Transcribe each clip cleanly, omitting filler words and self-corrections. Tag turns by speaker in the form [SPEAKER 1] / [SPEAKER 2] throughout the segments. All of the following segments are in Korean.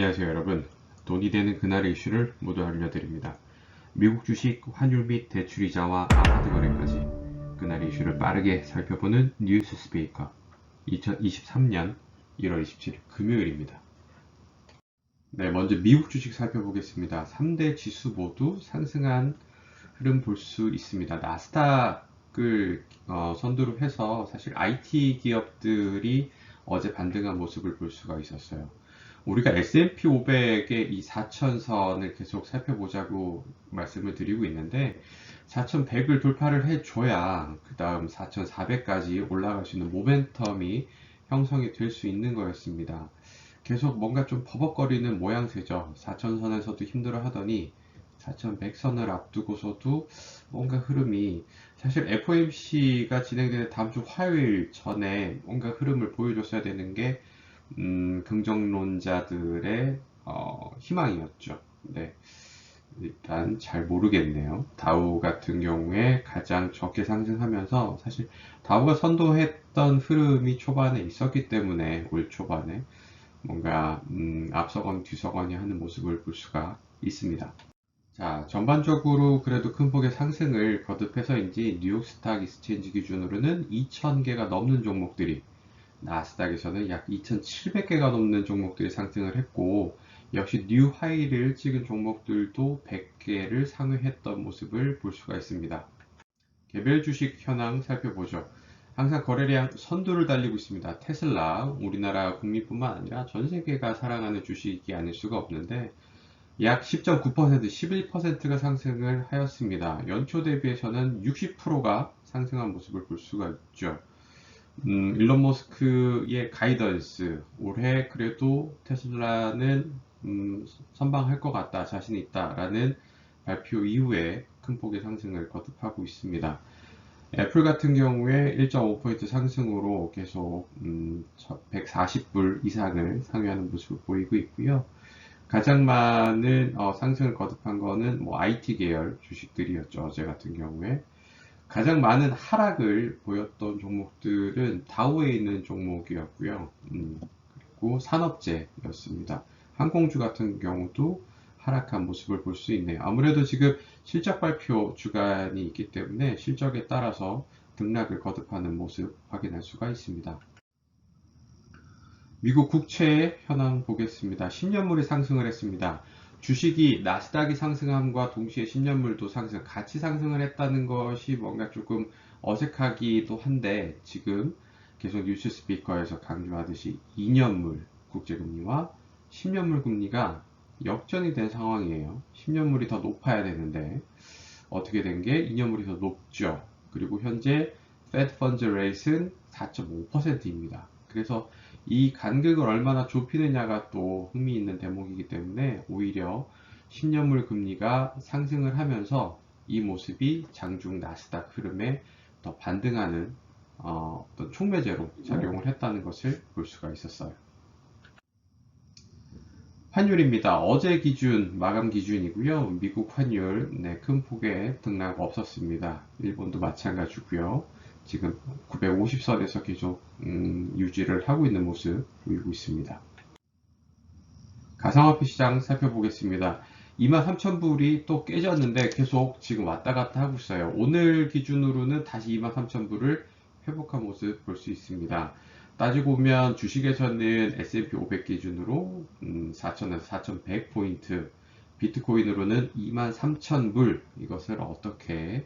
[SPEAKER 1] 안녕하세요 여러분. 돈이 되는 그날의 이슈를 모두 알려드립니다. 미국 주식, 환율 및 대출이자와 아파트 거래까지 그날의 이슈를 빠르게 살펴보는 뉴스 스피커 2023년 1월 27일 금요일입니다. 네, 먼저 미국 주식 살펴보겠습니다. 3대 지수 모두 상승한 흐름 볼 수 있습니다. 나스닥을 선두로 해서 사실 IT 기업들이 어제 반등한 모습을 볼 수가 있었어요. 우리가 S&P 500의 이 4천선을 계속 살펴보자고 말씀을 드리고 있는데 4,100을 돌파를 해줘야 그 다음 4,400까지 올라갈 수 있는 모멘텀이 형성이 될 수 있는 거였습니다. 계속 뭔가 좀 버벅거리는 모양새죠. 4천선에서도 힘들어 하더니 4,100선을 앞두고서도 뭔가 흐름이 사실 FOMC가 진행되는 다음 주 화요일 전에 뭔가 흐름을 보여줬어야 되는 게 긍정론자들의 희망이었죠. 네, 일단 잘 모르겠네요. 다우 같은 경우에 가장 적게 상승하면서 사실 다우가 선도했던 흐름이 초반에 있었기 때문에 올 초반에 뭔가 앞서건 뒤서거니 하는 모습을 볼 수가 있습니다. 자, 전반적으로 그래도 큰 폭의 상승을 거듭해서인지 뉴욕 스탁 익스체인지 기준으로는 2,000개가 넘는 종목들이 나스닥에서는 약 2,700개가 넘는 종목들이 상승을 했고 역시 뉴 하이를 찍은 종목들도 100개를 상회했던 모습을 볼 수가 있습니다. 개별 주식 현황 살펴보죠. 항상 거래량 선두를 달리고 있습니다. 테슬라, 우리나라 국민뿐만 아니라 전 세계가 사랑하는 주식이 아닐 수가 없는데 약 10.9%, 11%가 상승을 하였습니다. 연초 대비해서는 60%가 상승한 모습을 볼 수가 있죠. 일론 머스크의 가이던스, 올해 그래도 테슬라는 선방할 것 같다, 자신 있다라는 발표 이후에 큰 폭의 상승을 거듭하고 있습니다. 애플 같은 경우에 1.5% 상승으로 계속 140불 이상을 상회하는 모습을 보이고 있고요. 가장 많은 상승을 거듭한 거는 뭐 IT 계열 주식들이었죠. 어제 같은 경우에. 가장 많은 하락을 보였던 종목들은 다우에 있는 종목이었고요. 그리고 산업재였습니다. 항공주 같은 경우도 하락한 모습을 볼 수 있네요. 아무래도 지금 실적 발표 주간이 있기 때문에 실적에 따라서 등락을 거듭하는 모습 확인할 수가 있습니다. 미국 국채 현황 보겠습니다. 10년물이 상승을 했습니다. 주식이 나스닥이 상승함과 동시에 10년물도 같이 상승을 했다는 것이 뭔가 조금 어색하기도 한데 지금 계속 뉴스 스피커에서 강조하듯이 2년물 국제금리와 10년물 금리가 역전이 된 상황이에요. 10년물이 더 높아야 되는데 어떻게 된 게 2년물이 더 높죠. 그리고 현재 Fed Funds Rate은 4.5%입니다. 그래서 이 간극을 얼마나 좁히느냐가 또 흥미있는 대목이기 때문에 오히려 10년물 금리가 상승을 하면서 이 모습이 장중 나스닥 흐름에 더 반등하는 어떤 촉매제로 작용을 했다는 것을 볼 수가 있었어요. 환율입니다. 어제 기준 마감 기준이고요. 미국 환율 큰 폭의 등락 없었습니다. 일본도 마찬가지고요. 지금 950선에서 계속 유지를 하고 있는 모습 보이고 있습니다. 가상화폐 시장 살펴보겠습니다. 23,000불이 또 깨졌는데 계속 지금 왔다 갔다 하고 있어요. 오늘 기준으로는 다시 23,000불을 회복한 모습 볼 수 있습니다. 따지고 보면 주식에서는 S&P 500 기준으로 4,000에서 4,100포인트, 비트코인으로는 23,000불, 이것을 어떻게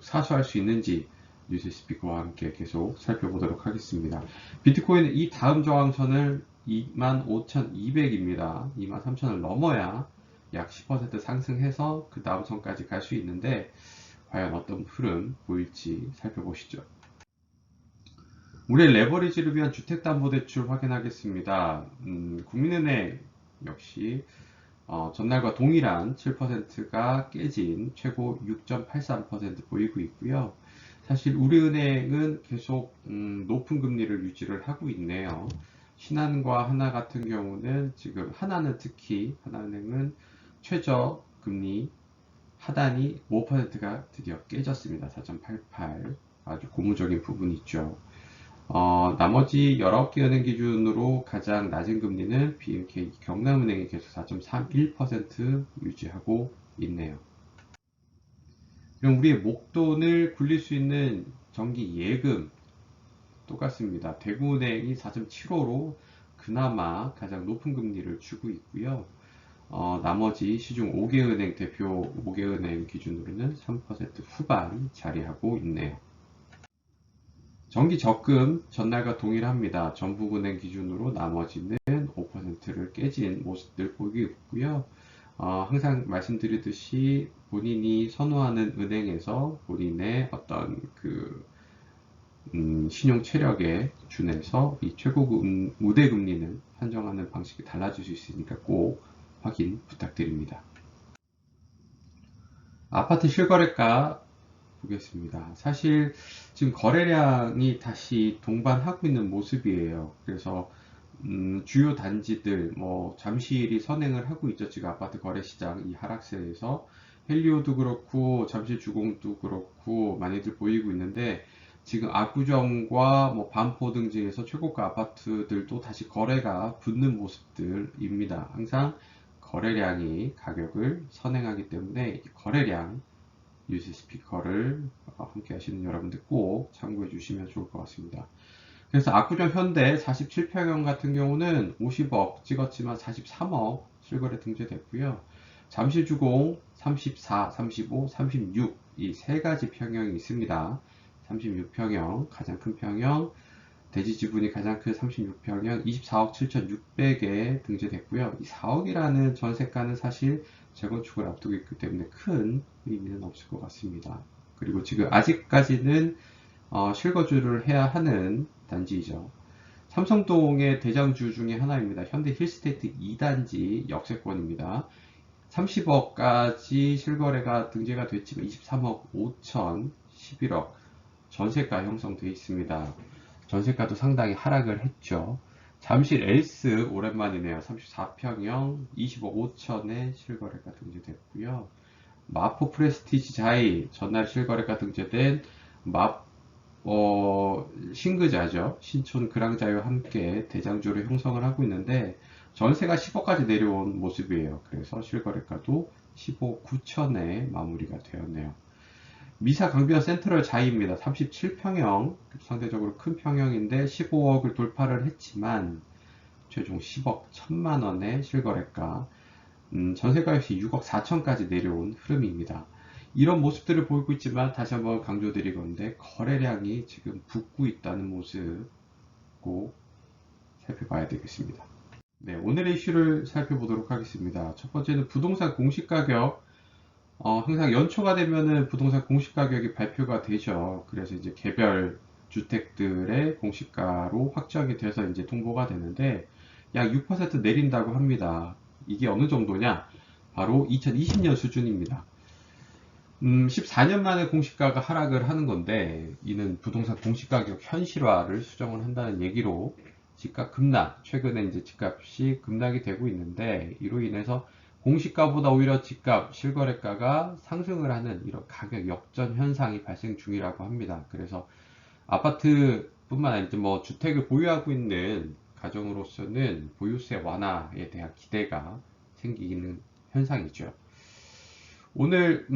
[SPEAKER 1] 사수할 수 있는지 뉴스 스피커와 함께 계속 살펴보도록 하겠습니다. 비트코인은 이 다음 저항선을 25,200입니다. 23,000을 넘어야 약 10% 상승해서 그 다음 선까지 갈 수 있는데 과연 어떤 흐름 보일지 살펴보시죠. 우리의 레버리지를 위한 주택담보대출 확인하겠습니다. 국민은행 역시 전날과 동일한 7%가 깨진 최고 6.83% 보이고 있고요. 사실 우리은행은 계속 높은 금리를 유지를 하고 있네요. 신한과 하나 같은 경우는 지금 하나는 특히 하나은행은 최저 금리 하단이 5%가 드디어 깨졌습니다. 4.88 아주 고무적인 부분이 있죠. 나머지 19개 은행 기준으로 가장 낮은 금리는 BNK 경남은행이 계속 4.31% 유지하고 있네요. 그럼 우리의 목돈을 굴릴 수 있는 정기 예금 똑같습니다. 대구은행이 4.75로 그나마 가장 높은 금리를 주고 있고요. 나머지 시중 5개 은행 대표 5개 은행 기준으로는 3% 후반 자리하고 있네요. 정기 적금 전날과 동일합니다. 전북은행 기준으로 나머지는 5%를 깨진 모습들 보이고 있고요. 항상 말씀드리듯이 본인이 선호하는 은행에서 본인의 어떤 신용 체력에 준해서 이 최고금 우대 금리는 한정하는 방식이 달라질 수 있으니까 꼭 확인 부탁드립니다. 아파트 실거래가 보겠습니다. 사실 지금 거래량이 다시 동반하고 있는 모습이에요. 그래서 주요 단지들 뭐 잠실이 선행을 하고 있죠. 지금 아파트 거래 시장 이 하락세에서 헬리오도 그렇고 잠실주공도 그렇고 많이들 보이고 있는데 지금 압구정과 뭐 반포 등지에서 최고가 아파트들도 다시 거래가 붙는 모습들입니다. 항상 거래량이 가격을 선행하기 때문에 이 거래량 뉴스 스피커를 함께 하시는 여러분들 꼭 참고해 주시면 좋을 것 같습니다. 그래서 압구정 현대 47평형 같은 경우는 50억 찍었지만 43억 실거래 등재됐고요. 잠실주공 34, 35, 36 이 세 가지 평형이 있습니다. 36평형 가장 큰 평형, 대지 지분이 가장 큰 36평형 24억 7,600에 등재됐고요. 이 4억이라는 전세가는 사실 재건축을 앞두고 있기 때문에 큰 의미는 없을 것 같습니다. 그리고 지금 아직까지는 실거주를 해야 하는 단지이죠. 삼성동의 대장주 중에 하나입니다. 현대 힐스테이트 2단지 역세권입니다. 30억까지 실거래가 등재가 됐지만 23억 5천 11억 전세가 형성되어 있습니다. 전세가도 상당히 하락을 했죠. 잠실 엘스 오랜만이네요. 34평형 20억 5천에 실거래가 등재됐고요. 마포 프레스티지 자이 전날 실거래가 등재된 신그자죠. 신촌 그랑자이와 함께 대장주를 형성을 하고 있는데 전세가 10억까지 내려온 모습이에요. 그래서 실거래가도 15억 9천에 마무리가 되었네요. 미사 강변 센트럴 자이입니다. 37평형 상대적으로 큰 평형인데 15억을 돌파를 했지만 최종 10억 1천만 원의 실거래가 전세가 역시 6억 4천까지 내려온 흐름입니다. 이런 모습들을 보이고 있지만 다시 한번 강조드리건데 거래량이 지금 붓고 있다는 모습 꼭 살펴봐야 되겠습니다. 네, 오늘의 이슈를 살펴보도록 하겠습니다. 첫 번째는 부동산 공시가격. 항상 연초가 되면은 부동산 공시가격이 발표가 되죠. 그래서 이제 개별 주택들의 공시가로 확정이 돼서 이제 통보가 되는데 약 6% 내린다고 합니다. 이게 어느 정도냐? 바로 2020년 수준입니다. 14년 만에 공시가가 하락을 하는 건데 이는 부동산 공시가격 현실화를 수정을 한다는 얘기로 집값 급락, 최근에 이제 집값이 급락이 되고 있는데 이로 인해서 공시가보다 오히려 집값, 실거래가가 상승을 하는 이런 가격 역전 현상이 발생 중이라고 합니다. 그래서 아파트뿐만 아니라 뭐 주택을 보유하고 있는 가정으로서는 보유세 완화에 대한 기대가 생기는 현상이죠. 오늘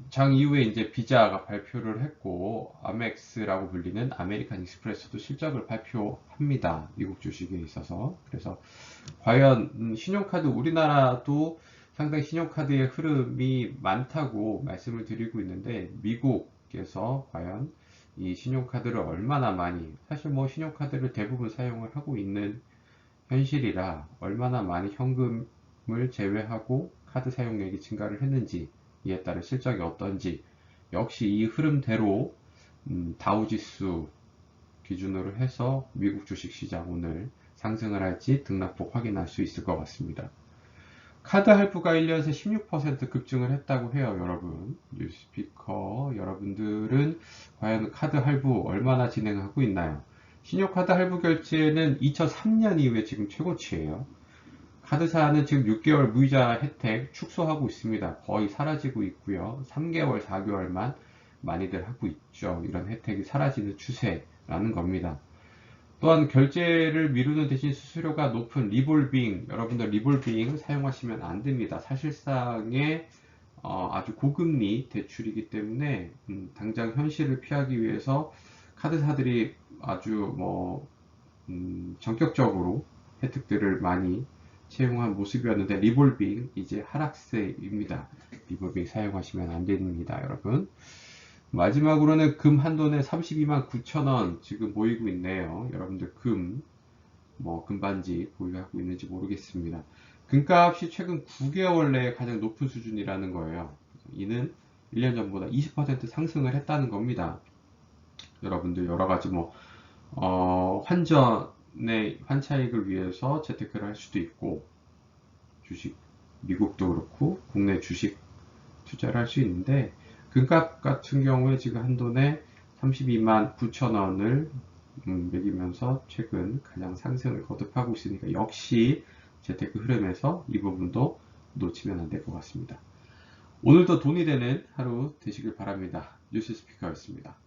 [SPEAKER 1] 장 이후에 이제 비자가 발표를 했고 아멕스라고 불리는 아메리칸 익스프레스도 실적을 발표합니다. 미국 주식에 있어서. 그래서 과연 신용카드 우리나라도 상당히 신용카드의 흐름이 많다고 말씀을 드리고 있는데 미국에서 과연 이 신용카드를 얼마나 많이 사실 뭐 신용카드를 대부분 사용을 하고 있는 현실이라 얼마나 많이 현금을 제외하고 카드 사용액이 증가를 했는지 이에 따른 실적이 어떤지 역시 이 흐름대로 다우지수 기준으로 해서 미국 주식시장 오늘 상승을 할지 등락폭 확인할 수 있을 것 같습니다. 카드 할부가 1년 새 16% 급증을 했다고 해요. 여러분 뉴스피커 여러분들은 과연 카드 할부 얼마나 진행하고 있나요? 신용카드 할부 결제는 2003년 이후에 지금 최고치예요. 카드사는 지금 6개월 무이자 혜택 축소하고 있습니다. 거의 사라지고 있고요. 3개월, 4개월만 많이들 하고 있죠. 이런 혜택이 사라지는 추세라는 겁니다. 또한 결제를 미루는 대신 수수료가 높은 리볼빙, 여러분들 리볼빙 사용하시면 안 됩니다. 사실상의 아주 고금리 대출이기 때문에 당장 현실을 피하기 위해서 카드사들이 아주 전격적으로 혜택들을 많이 채용한 모습이었는데 리볼빙 이제 하락세입니다. 리볼빙 사용하시면 안 됩니다, 여러분. 마지막으로는 금 한돈에 32만 9천 원 지금 보이고 있네요. 여러분들 금반지 보유하고 있는지 모르겠습니다. 금값이 최근 9개월 내에 가장 높은 수준이라는 거예요. 이는 1년 전보다 20% 상승을 했다는 겁니다. 여러분들 여러 가지 환전의 환차익을 위해서 재테크를 할 수도 있고, 주식, 미국도 그렇고, 국내 주식 투자를 할 수 있는데, 금값 같은 경우에 지금 한돈에 32만 9천 원을 매기면서 최근 가장 상승을 거듭하고 있으니까 역시 재테크 흐름에서 이 부분도 놓치면 안 될 것 같습니다. 오늘도 돈이 되는 하루 되시길 바랍니다. 뉴스 스피커였습니다.